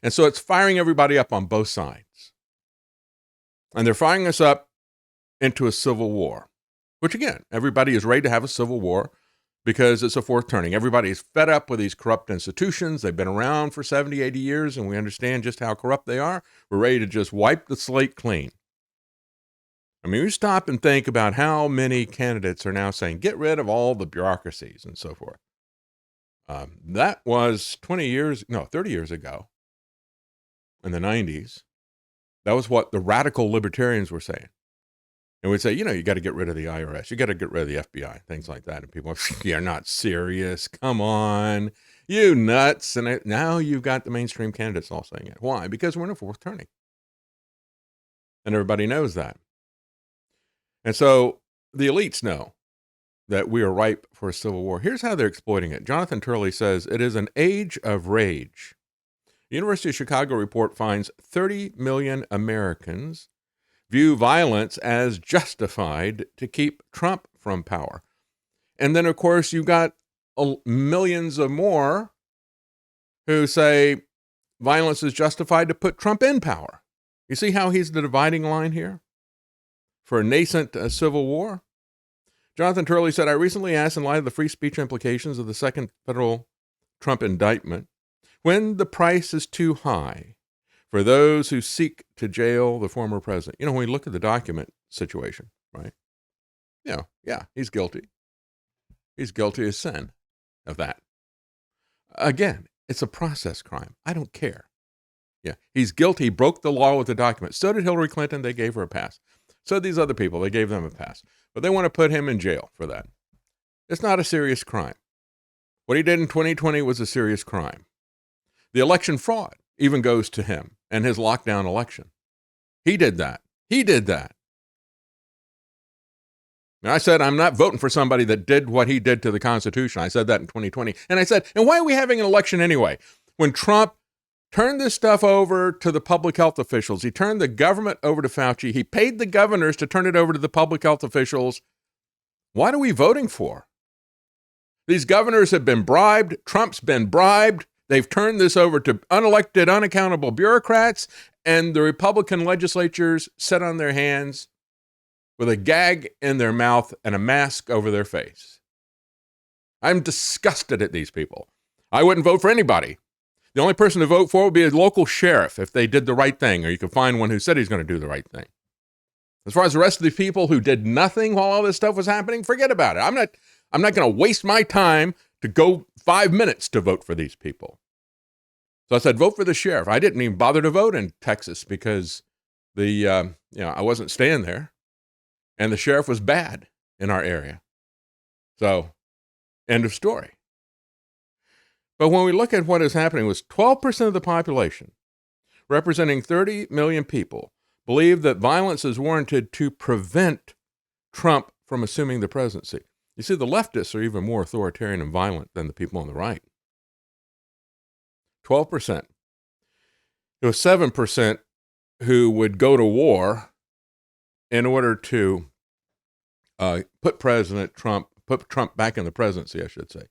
And so it's firing everybody up on both sides. And they're firing us up into a civil war, which again, everybody is ready to have a civil war because it's a fourth turning. Everybody is fed up with these corrupt institutions. They've been around for 70, 80 years, and we understand just how corrupt they are. We're ready to just wipe the slate clean. I mean, we stop and think about how many candidates are now saying, get rid of all the bureaucracies and so forth. That was 30 years ago in the 90s. That was what the radical libertarians were saying. And we'd say, you got to get rid of the IRS. You got to get rid of the FBI, things like that. And people are, you're not serious. Come on, you nuts. And now you've got the mainstream candidates all saying it. Why? Because we're in a fourth turning. And everybody knows that. And so the elites know that we are ripe for a civil war. Here's how they're exploiting it. Jonathan Turley says, it is an age of rage. The University of Chicago report finds 30 million Americans view violence as justified to keep Trump from power. And then, of course, you've got millions of more who say violence is justified to put Trump in power. You see how he's the dividing line here for a nascent civil war? Jonathan Turley said, I recently asked, in light of the free speech implications of the second federal Trump indictment, when the price is too high for those who seek to jail the former president. When we look at the document situation, right? Yeah, he's guilty. He's guilty as sin of that. Again, it's a process crime. I don't care. Yeah, he's guilty. He broke the law with the document. So did Hillary Clinton. They gave her a pass. So did these other people. They gave them a pass. But they want to put him in jail for that. It's not a serious crime. What he did in 2020 was a serious crime. The election fraud even goes to him and his lockdown election. He did that. And I said, I'm not voting for somebody that did what he did to the Constitution. I said that in 2020. And I said, and why are we having an election anyway? When Trump turned this stuff over to the public health officials, he turned the government over to Fauci. He paid the governors to turn it over to the public health officials. What are we voting for? These governors have been bribed. Trump's been bribed. They've turned this over to unelected, unaccountable bureaucrats, and the Republican legislatures sit on their hands with a gag in their mouth and a mask over their face. I'm disgusted at these people. I wouldn't vote for anybody. The only person to vote for would be a local sheriff if they did the right thing, or you could find one who said he's going to do the right thing. As far as the rest of the people who did nothing while all this stuff was happening, forget about it. I'm not going to waste my time to go 5 minutes to vote for these people. So I said, vote for the sheriff. I didn't even bother to vote in Texas because I wasn't staying there, and the sheriff was bad in our area. So, end of story. But when we look at what is happening, it was 12% of the population, representing 30 million people, believe that violence is warranted to prevent Trump from assuming the presidency. You see, the leftists are even more authoritarian and violent than the people on the right. 12%. There was 7% who would go to war in order to put Trump back in the presidency, I should say.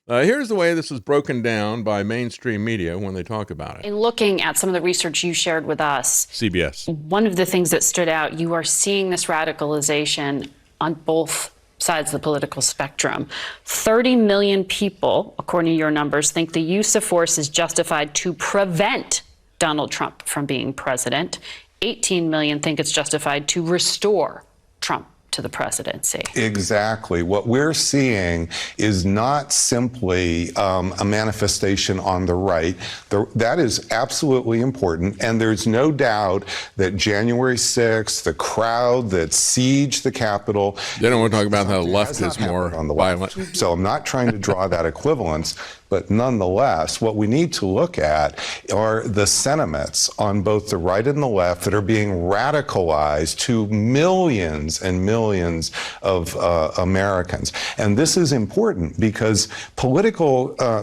Here's the way this is broken down by mainstream media when they talk about it. In looking at some of the research you shared with us, CBS. One of the things that stood out, you are seeing this radicalization on both sides of the political spectrum. 30 million people, according to your numbers, think the use of force is justified to prevent Donald Trump from being president. 18 million think it's justified to restore Trump to the presidency. Exactly. What we're seeing is not simply a manifestation on the right. That is absolutely important. And there's no doubt that January 6th, the crowd that sieged the Capitol. They don't want to talk about how the left is more on the violent. So I'm not trying to draw that equivalence. But nonetheless, what we need to look at are the sentiments on both the right and the left that are being radicalized to millions and millions of Americans. And this is important because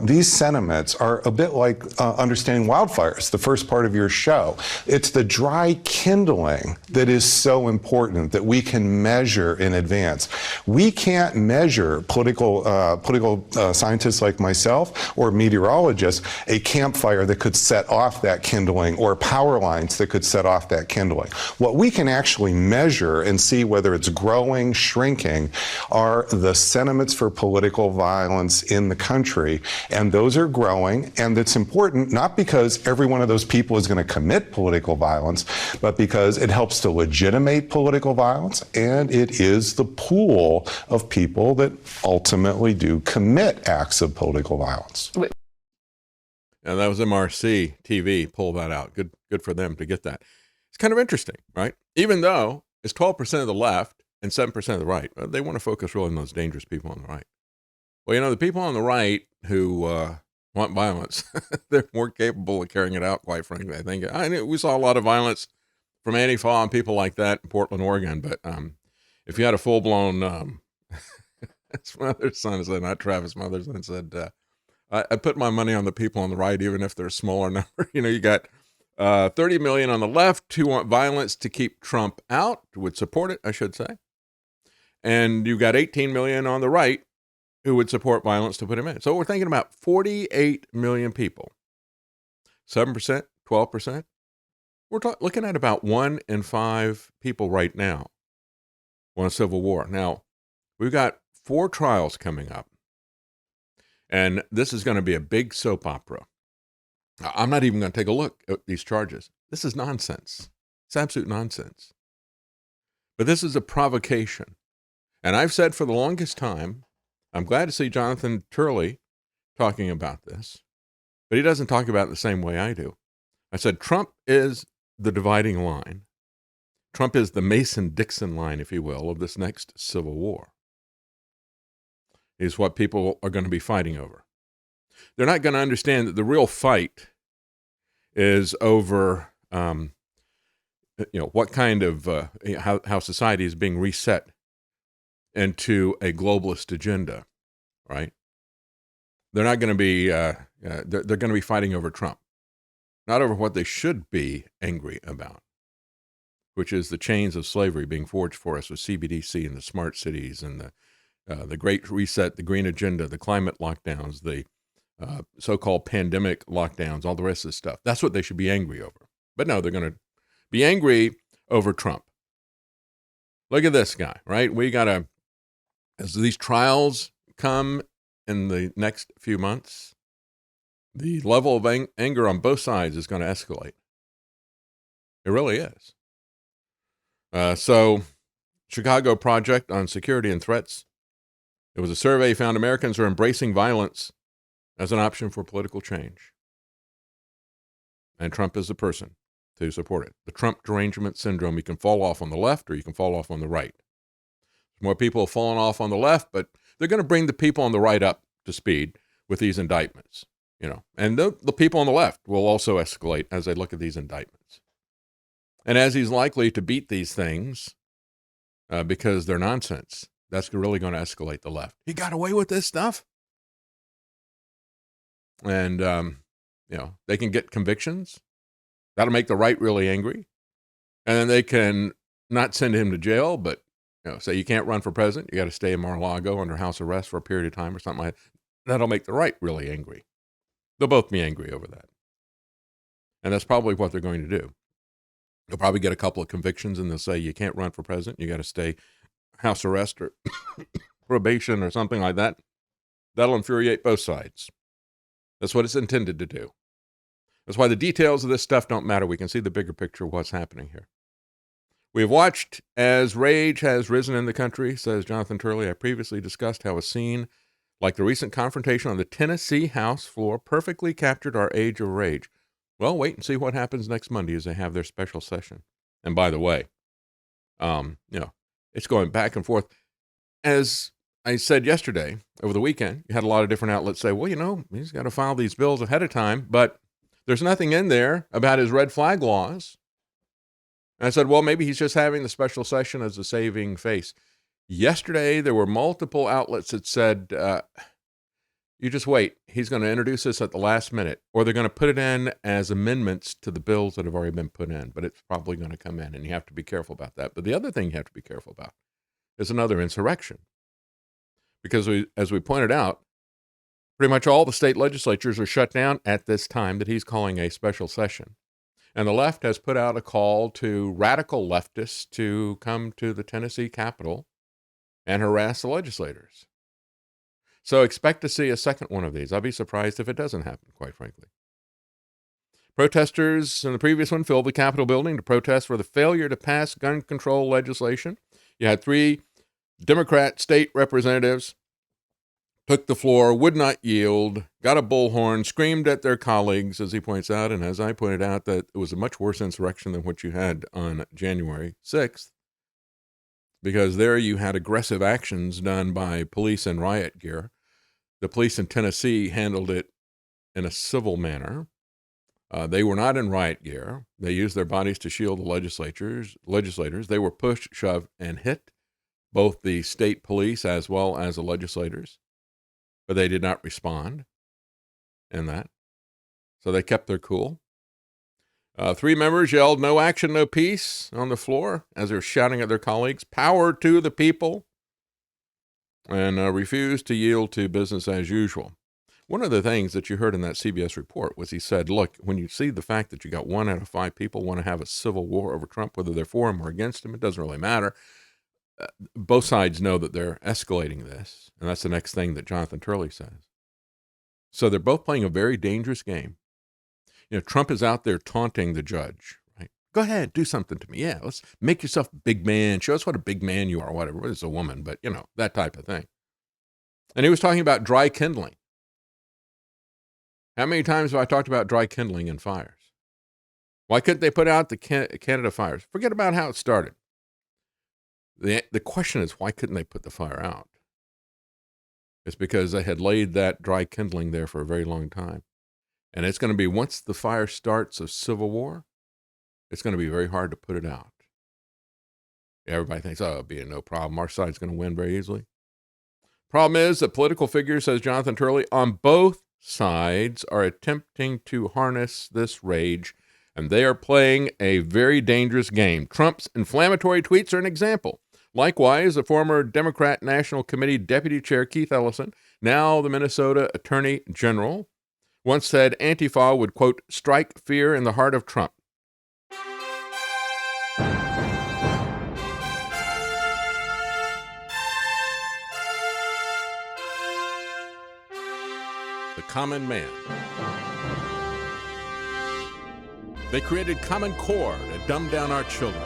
these sentiments are a bit like understanding wildfires, the first part of your show. It's the dry kindling that is so important that we can measure in advance. We can't measure political scientists like myself. or meteorologists a campfire that could set off that kindling or power lines that could set off that kindling. What we can actually measure and see whether it's growing, shrinking, are the sentiments for political violence in the country. And those are growing. And it's important not because every one of those people is going to commit political violence, but because it helps to legitimate political violence. And it is the pool of people that ultimately do commit acts of political violence. And that was MRC TV, pull that out. Good for them to get that. It's kind of interesting, right? Even though it's 12% of the left and 7% of the right, they want to focus really on those dangerous people on the right. Well, the people on the right who want violence, they're more capable of carrying it out, quite frankly, I think. We saw a lot of violence from Antifa and people like that in Portland, Oregon, but if you had a full-blown, as my other son said, not Travis, my other son said, I put my money on the people on the right, even if they're a smaller number. You got 30 million on the left who want violence to keep Trump out, would support it, I should say. And you got 18 million on the right who would support violence to put him in. So we're thinking about 48 million people. 7%, 12%. We're looking at about 1 in 5 people right now want a civil war. Now, we've got 4 trials coming up. And this is going to be a big soap opera. I'm not even going to take a look at these charges. This is nonsense. It's absolute nonsense. But this is a provocation. And I've said for the longest time, I'm glad to see Jonathan Turley talking about this, but he doesn't talk about it the same way I do. I said Trump is the dividing line. Trump is the Mason-Dixon line, if you will, of this next civil war. Is what people are going to be fighting over. They're not going to understand that the real fight is over, what kind of, how society is being reset into a globalist agenda, right? They're not going to be, they're going to be fighting over Trump, not over what they should be angry about, which is the chains of slavery being forged for us with CBDC and the smart cities and the Great Reset, the Green Agenda, the climate lockdowns, the so-called pandemic lockdowns, all the rest of this stuff. That's what they should be angry over. But no, they're going to be angry over Trump. Look at this guy, right? As these trials come in the next few months, the level of anger on both sides is going to escalate. It really is. So, Chicago Project on Security and Threats. It was a survey found Americans are embracing violence as an option for political change. And Trump is the person to support it. The Trump derangement syndrome, you can fall off on the left or you can fall off on the right. More people have fallen off on the left, but they're going to bring the people on the right up to speed with these indictments, And the people on the left will also escalate as they look at these indictments. And as he's likely to beat these things because they're nonsense, that's really going to escalate the left. He got away with this stuff. And, they can get convictions. That'll make the right really angry. And then they can not send him to jail, but, say you can't run for president. You got to stay in Mar-a-Lago under house arrest for a period of time or something like that. That'll make the right really angry. They'll both be angry over that. And that's probably what they're going to do. They'll probably get a couple of convictions and they'll say you can't run for president. You got to stay house arrest or probation or something like that. That'll infuriate both sides. That's what it's intended to do. That's why the details of this stuff don't matter. We can see the bigger picture of what's happening here. We have watched as rage has risen in the country, says Jonathan Turley. I previously discussed how a scene like the recent confrontation on the Tennessee House floor perfectly captured our age of rage. Well, wait and see what happens next Monday as they have their special session. And by the way, it's going back and forth. As I said yesterday, over the weekend, you had a lot of different outlets say, well, he's got to file these bills ahead of time, but there's nothing in there about his red flag laws. And I said, well, maybe he's just having the special session as a saving face. Yesterday, there were multiple outlets that said, you just wait. He's going to introduce this at the last minute, or they're going to put it in as amendments to the bills that have already been put in, but it's probably going to come in, and you have to be careful about that. But the other thing you have to be careful about is another insurrection. Because as we pointed out, Pretty much all the state legislatures are shut down at this time that he's calling a special session. And the left has put out a call to radical leftists to come to the Tennessee Capitol and harass the legislators. So expect to see a second one of these. I'll be surprised if it doesn't happen, quite frankly. Protesters in the previous one filled the Capitol building to protest for the failure to pass gun control legislation. You had 3 Democrat state representatives took the floor, would not yield, got a bullhorn, screamed at their colleagues, as he points out, and as I pointed out, that it was a much worse insurrection than what you had on January 6th, because there you had aggressive actions done by police in riot gear. The police in Tennessee handled it in a civil manner. They were not in riot gear. They used their bodies to shield the legislators. They were pushed, shoved, and hit, both the state police as well as the legislators. But they did not respond in that. So they kept their cool. 3 members yelled, "No action, no peace," on the floor as they're shouting at their colleagues, "Power to the people," and refused to yield to business as usual. One of the things that you heard in that CBS report was he said, look, when you see the fact that you got 1 out of 5 people want to have a civil war over Trump, whether they're for him or against him, it doesn't really matter. Both sides know that they're escalating this, and that's the next thing that Jonathan Turley says. So they're both playing a very dangerous game. Trump is out there taunting the judge, right? Go ahead, do something to me. Yeah, let's make yourself a big man. Show us what a big man you are, whatever. It's a woman, but, that type of thing. And he was talking about dry kindling. How many times have I talked about dry kindling in fires? Why couldn't they put out the Canada fires? Forget about how it started. The question is, why couldn't they put the fire out? It's because they had laid that dry kindling there for a very long time. And it's going to be, once the fire starts of civil war, it's going to be very hard to put it out. Everybody thinks, it'll be no problem. Our side's going to win very easily. Problem is that political figures, says Jonathan Turley, on both sides are attempting to harness this rage, and they are playing a very dangerous game. Trump's inflammatory tweets are an example. Likewise, the former Democrat National Committee Deputy Chair Keith Ellison, now the Minnesota Attorney General, once said Antifa would, quote, strike fear in the heart of Trump. The common man. They created Common Core to dumb down our children.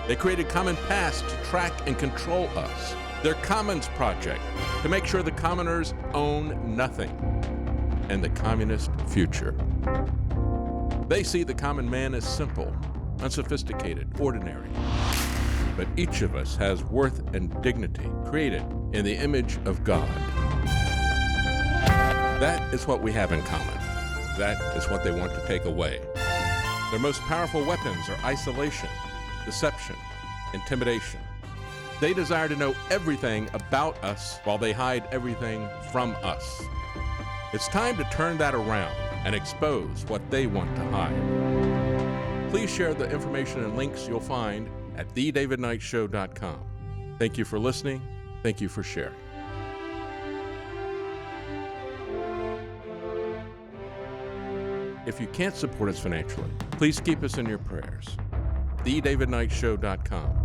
They created Common Pass to track and control us. Their Commons Project to make sure the commoners own nothing. And the communist future. They see the common man as simple, unsophisticated, ordinary. But each of us has worth and dignity, created in the image of God. That is what we have in common. That is what they want to take away. Their most powerful weapons are isolation, deception, intimidation. They desire to know everything about us while they hide everything from us. It's time to turn that around and expose what they want to hide. Please share the information and links you'll find at thedavidknightshow.com. Thank you for listening. Thank you for sharing. If you can't support us financially, please keep us in your prayers. thedavidknightshow.com.